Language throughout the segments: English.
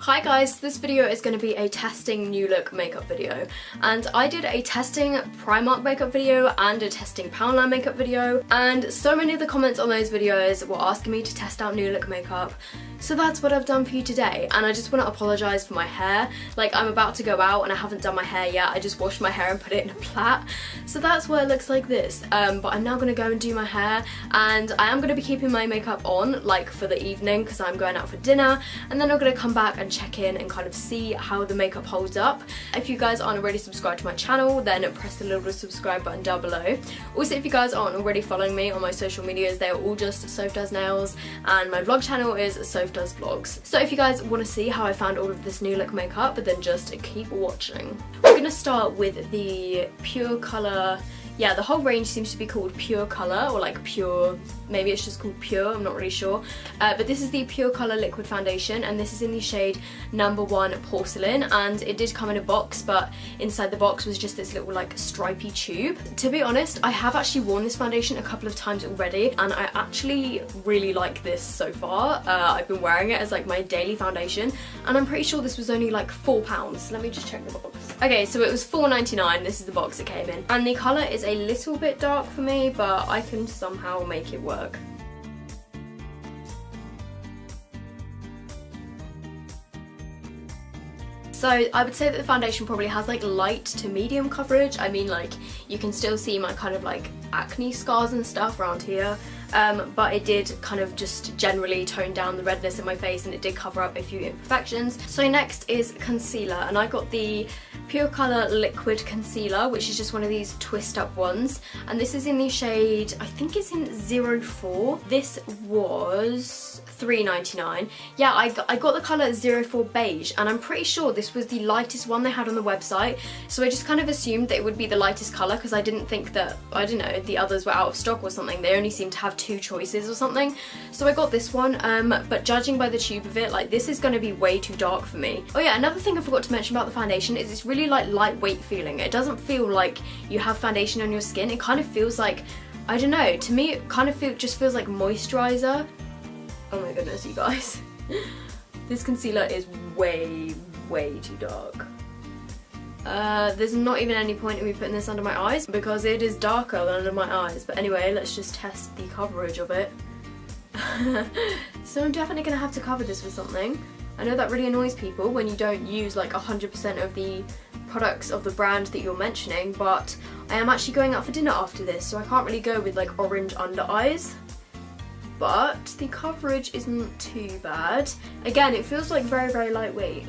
Hi guys, this video is going to be a testing new look makeup video, and I did a testing Primark makeup video and a testing Poundland makeup video, and so many of the comments on those videos were asking me to test out new look makeup, so that's what I've done for you today. And I just want to apologise for my hair. Like, I'm about to go out and I haven't done my hair yet. I just washed my hair and put it in a plait, so that's why it looks like this. But I'm now going to go and do my hair, and I am going to be keeping my makeup on like for the evening because I'm going out for dinner, and then I'm going to come back and check in and kind of see how the makeup holds up. If you guys aren't already subscribed to my channel, then press the little subscribe button down below. Also, if you guys aren't already following me on my social medias, they are all just sophdoesnails, and my vlog channel is sophdoesvlogs. So if you guys want to see how I found all of this new look makeup, then just keep watching. We're going to start with the Pure Colour. Yeah, the whole range seems to be called Pure Colour, or like Pure, maybe it's just called Pure, I'm not really sure. But this is the Pure Colour Liquid Foundation, and this is in the shade number 1 Porcelain, and it did come in a box, but inside the box was just this little like stripy tube. To be honest, I have actually worn this foundation a couple of times already, and I actually really like this so far. I've been wearing it as like my daily foundation, and I'm pretty sure this was only like £4. Let me just check the box. Okay, so it was £4.99, this is the box it came in, and the colour is a little bit dark for me, but I can somehow make it work. So I would say that the foundation probably has like light to medium coverage. I mean, like, you can still see my kind of like acne scars and stuff around here, but it did kind of just generally tone down the redness in my face, and it did cover up a few imperfections. So next is concealer, and I got the Pure Colour Liquid Concealer, which is just one of these twist up ones, and this is in the shade, I think it's in 04. This was £3.99. Yeah, I got the colour 04 Beige, and I'm pretty sure this was the lightest one they had on the website, so I just kind of assumed that it would be the lightest colour because I didn't think that, I don't know, the others were out of stock or something. They only seemed to have 2 choices or something, so I got this one, but judging by the tube of it, like, this is going to be way too dark for me. Oh yeah, another thing I forgot to mention about the foundation is it's really like lightweight feeling. It doesn't feel like you have foundation on your skin. It kind of feels like, I don't know, to me it kind of just feels like moisturiser. Oh my goodness, you guys. This concealer is way too dark. There's not even any point in me putting this under my eyes because it is darker than under my eyes. But anyway, let's just test the coverage of it. So I'm definitely going to have to cover this with something. I know that really annoys people when you don't use like 100% of the products of the brand that you're mentioning, but I am actually going out for dinner after this, so I can't really go with like orange under eyes. But the coverage isn't too bad. Again, it feels like very lightweight.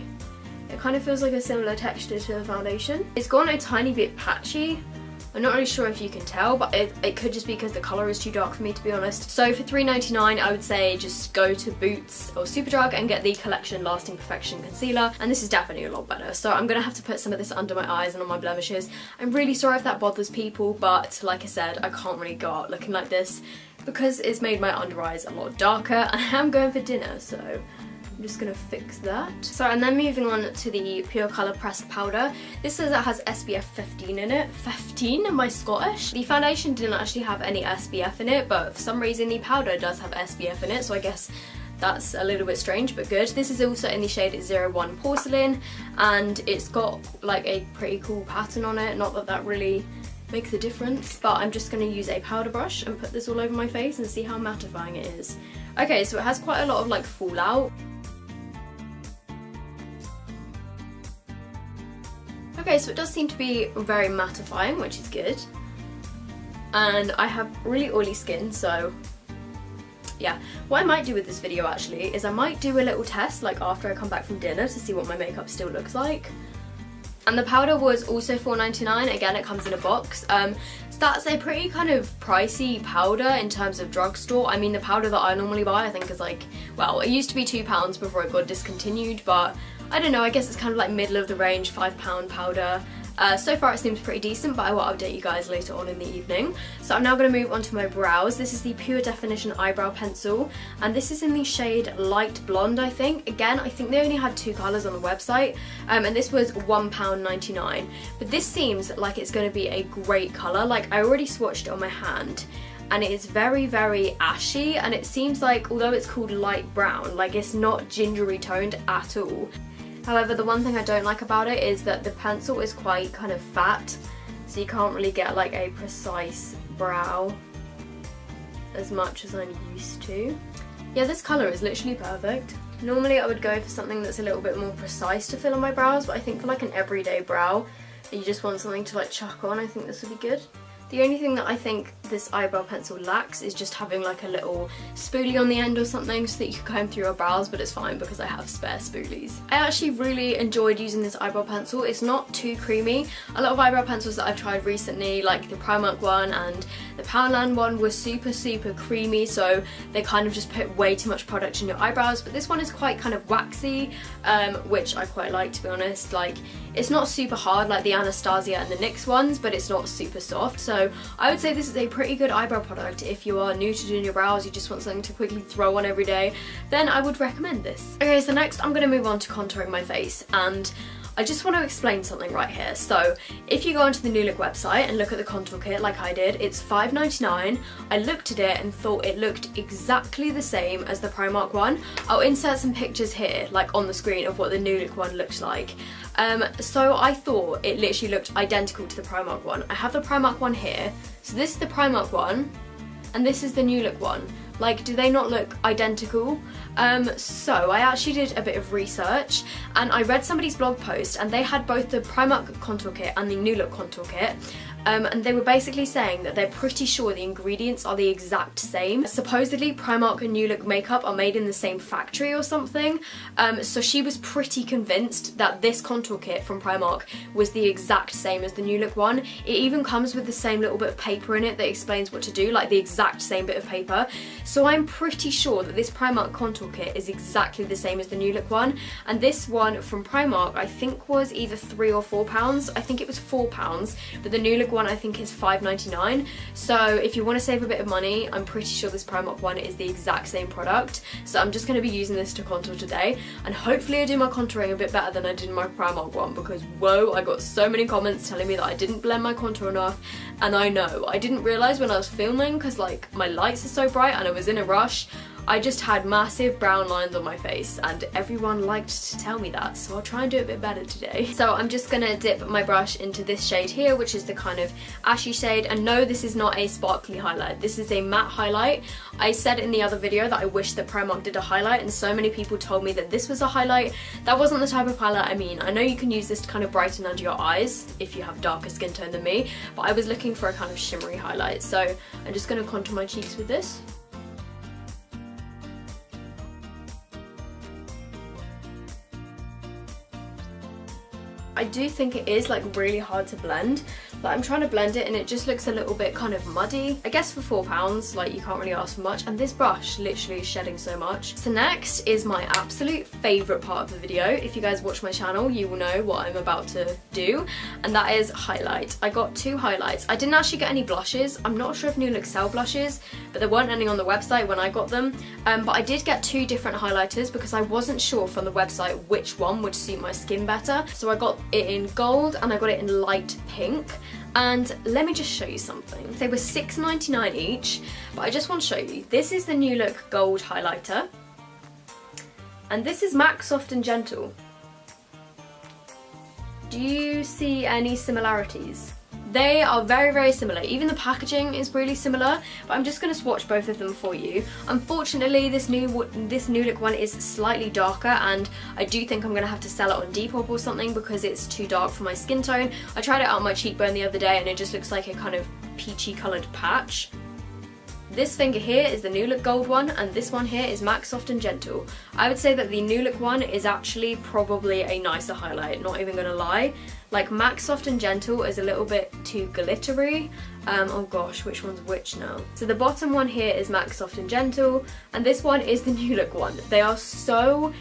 It kind of feels like a similar texture to the foundation. It's gone a tiny bit patchy. I'm not really sure if you can tell, but it could just be because the colour is too dark for me, to be honest. So for £3.99, I would say just go to Boots or Superdrug and get the Collection Lasting Perfection Concealer, and this is definitely a lot better. So I'm going to have to put some of this under my eyes and on my blemishes. I'm really sorry if that bothers people, but like I said, I can't really go out looking like this because it's made my under eyes a lot darker, and I am going for dinner, so I'm just going to fix that. So, and then moving on to the Pure Colour Pressed Powder. This says it has SPF 15 in it. 15? Am I Scottish? The foundation didn't actually have any SPF in it, but for some reason the powder does have SPF in it, so I guess that's a little bit strange, but good. This is also in the shade 01 Porcelain, and it's got like a pretty cool pattern on it. Not that that really makes a difference, but I'm just going to use a powder brush and put this all over my face and see how mattifying it is. Okay, so it has quite a lot of like fallout. Okay, so it does seem to be very mattifying, which is good. And I have really oily skin, so yeah. What I might do with this video actually is I might do a little test like after I come back from dinner to see what my makeup still looks like. And the powder was also £4.99, again it comes in a box. So that's a pretty kind of pricey powder in terms of drugstore. I mean, the powder that I normally buy I think is like, well, it used to be £2 before it got discontinued, but I don't know, I guess it's kind of like middle of the range, £5 powder. So far it seems pretty decent, but I will update you guys later on in the evening. So I'm now going to move on to my brows. This is the Pure Definition Eyebrow Pencil, and this is in the shade Light Blonde, I think. Again, I think they only had 2 colours on the website, and this was £1.99. But this seems like it's going to be a great colour. Like, I already swatched it on my hand, and it is very, very ashy, and it seems like, although it's called light brown, like it's not gingery toned at all. However, the one thing I don't like about it is that the pencil is quite kind of fat, so you can't really get like a precise brow as much as I'm used to. Yeah, this colour is literally perfect. Normally I would go for something that's a little bit more precise to fill on my brows, but I think for like an everyday brow, you just want something to like chuck on, I think this would be good. The only thing that I think this eyebrow pencil lacks is just having like a little spoolie on the end or something so that you can comb through your brows, but it's fine because I have spare spoolies. I actually really enjoyed using this eyebrow pencil. It's not too creamy. A lot of eyebrow pencils that I've tried recently, like the Primark one and the Poundland one, were super, super creamy, so they kind of just put way too much product in your eyebrows, but this one is quite kind of waxy, which I quite like, to be honest. Like, it's not super hard like the Anastasia and the NYX ones, but it's not super soft, so I would say this is a pretty good eyebrow product. If you are new to doing your brows, you just want something to quickly throw on every day, then I would recommend this. Okay, so next I'm going to move on to contouring my face, and I just want to explain something right here. So if you go onto the New Look website and look at the contour kit like I did, it's $5.99. I looked at it and thought it looked exactly the same as the Primark one. I'll insert some pictures here, like on the screen, of what the New Look one looks like. So I thought it literally looked identical to the Primark one. I have the Primark one here. So this is the Primark one, and this is the New Look one. Like, do they not look identical? So I actually did a bit of research, and I read somebody's blog post, and they had both the Primark contour kit and the New Look contour kit. And they were basically saying that they're pretty sure the ingredients are the exact same. Supposedly Primark and New Look makeup are made in the same factory or something, so she was pretty convinced that this contour kit from Primark was the exact same as the New Look one. It even comes with the same little bit of paper in it that explains what to do, like the exact same bit of paper. So I'm pretty sure that this Primark contour kit is exactly the same as the New Look one, and this one from Primark I think was either £3 or £4. I think it was £4, but the New Look one I think is $5.99. So if you want to save a bit of money, I'm pretty sure this Primark one is the exact same product. So I'm just going to be using this to contour today, and hopefully I do my contouring a bit better than I did in my Primark one, because whoa, I got so many comments telling me that I didn't blend my contour enough, and I know, I didn't realise when I was filming because like my lights are so bright and I was in a rush. I just had massive brown lines on my face, and everyone liked to tell me that, so I'll try and do it a bit better today. So I'm just gonna dip my brush into this shade here, which is the kind of ashy shade, and no, this is not a sparkly highlight, this is a matte highlight. I said in the other video that I wish that Primark did a highlight, and so many people told me that this was a highlight. That wasn't the type of highlight I mean. I know you can use this to kind of brighten under your eyes if you have darker skin tone than me, but I was looking for a kind of shimmery highlight, so I'm just gonna contour my cheeks with this. I do think it is like really hard to blend. Like, I'm trying to blend it and it just looks a little bit kind of muddy. I guess for £4, like, you can't really ask for much, and this brush literally is shedding so much. So next is my absolute favourite part of the video. If you guys watch my channel, you will know what I'm about to do, and that is highlight. I got 2 highlights. I didn't actually get any blushes. I'm not sure if New Look sell blushes, but there weren't any on the website when I got them. But I did get 2 different highlighters because I wasn't sure from the website which one would suit my skin better. So I got it in gold and I got it in light pink. And let me just show you something. They were $6.99 each, but I just want to show you. This is the New Look Gold highlighter, and this is MAC Soft and Gentle. Do you see any similarities? They are very, very similar. Even the packaging is really similar, but I'm just going to swatch both of them for you. Unfortunately, this New Look one is slightly darker, and I do think I'm going to have to sell it on Depop or something because it's too dark for my skin tone. I tried it out on my cheekbone the other day and it just looks like a kind of peachy coloured patch. This finger here is the New Look Gold one, and this one here is MAC Soft and Gentle. I would say that the New Look one is actually probably a nicer highlight, not even gonna lie. Like, MAC Soft and Gentle is a little bit too glittery. Oh gosh, which one's which now? So the bottom one here is MAC Soft and Gentle, and this one is the New Look one. They are so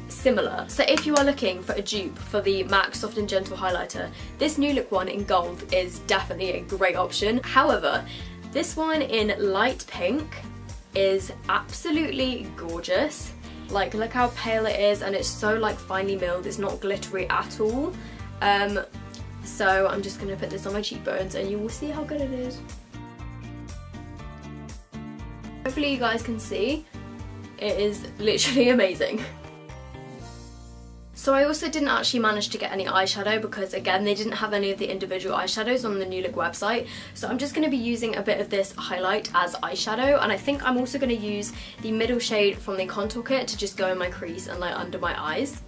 similar. So if you are looking for a dupe for the MAC Soft and Gentle highlighter, this New Look one in gold is definitely a great option. However, this one in light pink is absolutely gorgeous. Like, look how pale it is, and it's so like finely milled, it's not glittery at all. So I'm just gonna put this on my cheekbones and you will see how good it is. Hopefully you guys can see, it is literally amazing. So I also didn't actually manage to get any eyeshadow because again they didn't have any of the individual eyeshadows on the New Look website, so I'm just going to be using a bit of this highlight as eyeshadow, and I think I'm also going to use the middle shade from the contour kit to just go in my crease and like under my eyes.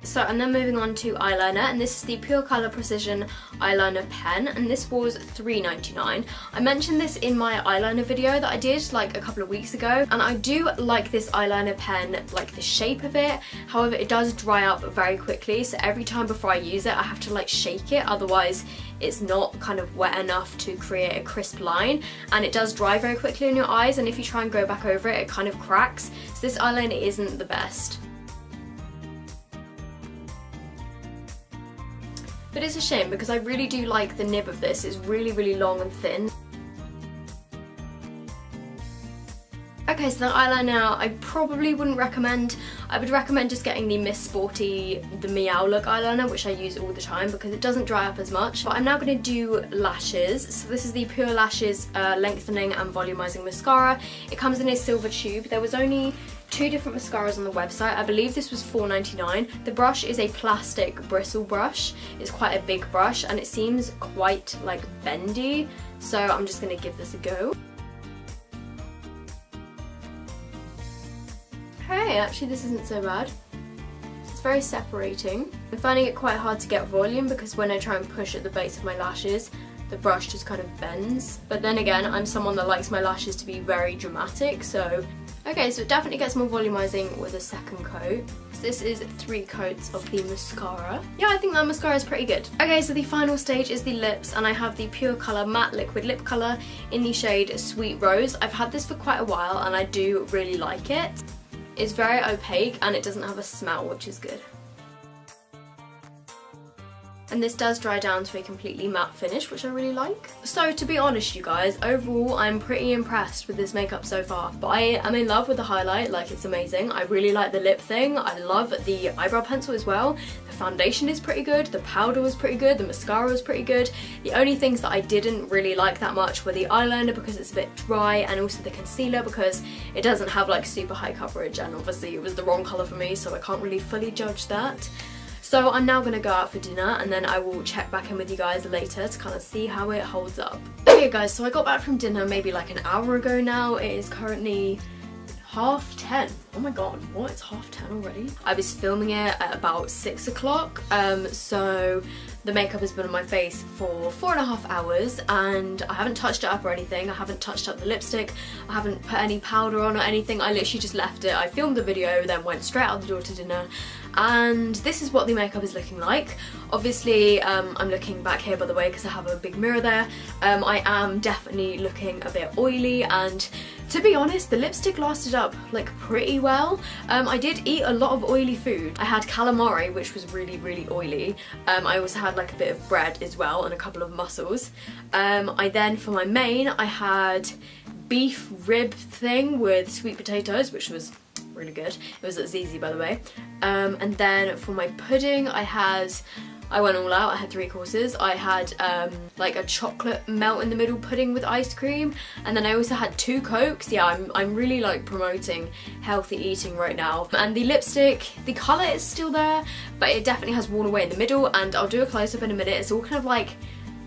So, and then moving on to eyeliner, and this is the Pure Colour Precision eyeliner pen, and this was £3.99. I mentioned this in my eyeliner video that I did like a couple of weeks ago, and I do like this eyeliner pen, like the shape of it. However, it does dry up very quickly, so every time before I use it I have to like shake it, otherwise it's not kind of wet enough to create a crisp line, and it does dry very quickly in your eyes, and if you try and go back over it, it kind of cracks. So this eyeliner isn't the best. But it's a shame because I really do like the nib of this. It's really, really long and thin. Okay, so the eyeliner I probably wouldn't recommend. I would recommend just getting the Miss Sporty, the Meow Look eyeliner, which I use all the time because it doesn't dry up as much. But I'm now going to do lashes. So this is the Pure Lashes Lengthening and Volumizing Mascara. It comes in a silver tube. There was only 2 different mascaras on the website. I believe this was £4.99. The brush is a plastic bristle brush. It's quite a big brush and it seems quite like bendy. So I'm just going to give this a go. Hey, actually this isn't so bad. It's very separating. I'm finding it quite hard to get volume because when I try and push at the base of my lashes, the brush just kind of bends. But then again, I'm someone that likes my lashes to be very dramatic, so... Okay, so it definitely gets more volumizing with a second coat. So this is 3 coats of the mascara. Yeah, I think that mascara is pretty good. Okay, so the final stage is the lips, and I have the Pure Colour Matte Liquid Lip Colour in the shade Sweet Rose. I've had this for quite a while and I do really like it. It's very opaque and it doesn't have a smell, which is good. And this does dry down to a completely matte finish, which I really like. So to be honest you guys, overall I'm pretty impressed with this makeup so far. But I am in love with the highlight, like it's amazing. I really like the lip thing. I love the eyebrow pencil as well. The foundation is pretty good, the powder was pretty good, the mascara was pretty good. The only things that I didn't really like that much were the eyeliner because it's a bit dry, and also the concealer because it doesn't have like super high coverage, and obviously it was the wrong colour for me, so I can't really fully judge that. So I'm now going to go out for dinner and then I will check back in with you guys later to kind of see how it holds up. Okay guys, so I got back from dinner maybe like an hour ago now. It is currentently 10:30. Oh my god, what? It's 10:30 already? I was filming it at about 6 o'clock, so the makeup has been on my face for 4.5 hours and I haven't touched it up or anything. I haven't touched up the lipstick, I haven't put any powder on or anything. I literally just left it. I filmed the video, then went straight out the door to dinner, and this is what the makeup is looking like. Obviously, I'm looking back here by the way because I have a big mirror there. I am definitely looking a bit oily, and to be honest, the lipstick lasted up like pretty well. I did eat a lot of oily food. I had calamari, which was really, really oily. I also had like a bit of bread as well and a couple of mussels. I then, for my main, I had beef rib thing with sweet potatoes, which was really good. It was at Zizi, by the way. And then for my pudding, I went all out. I had 3 courses. I had like a chocolate melt in the middle pudding with ice cream, and then I also had 2 Cokes. Yeah, I'm really like promoting healthy eating right now. And the lipstick, the colour is still there, but it definitely has worn away in the middle, and I'll do a close-up in a minute. It's all kind of like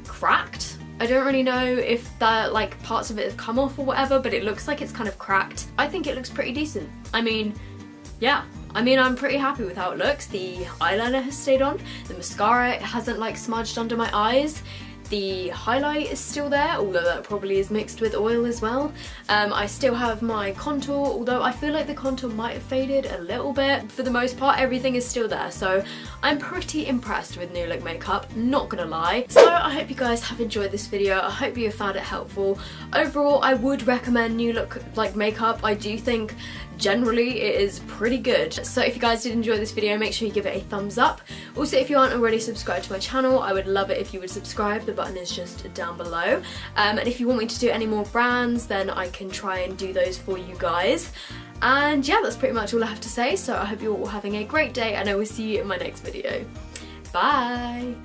cracked. I don't really know if that like parts of it have come off or whatever, but it looks like it's kind of cracked. I think it looks pretty decent. I mean, yeah. I mean, I'm pretty happy with how it looks. The eyeliner has stayed on. The mascara hasn't like smudged under my eyes. The highlight is still there, although that probably is mixed with oil as well. I still have my contour, although I feel like the contour might have faded a little bit. For the most part, everything is still there, so I'm pretty impressed with New Look makeup, not gonna lie. So I hope you guys have enjoyed this video. I hope you have found it helpful. Overall, I would recommend New Look like makeup. I do think generally it is pretty good. So if you guys did enjoy this video, make sure you give it a thumbs up. Also, if you aren't already subscribed to my channel, I would love it if you would subscribe. The button is just down below. And if you want me to do any more brands, then I can try and do those for you guys. And yeah, that's pretty much all I have to say. So I hope you're all having a great day, and I will see you in my next video. Bye!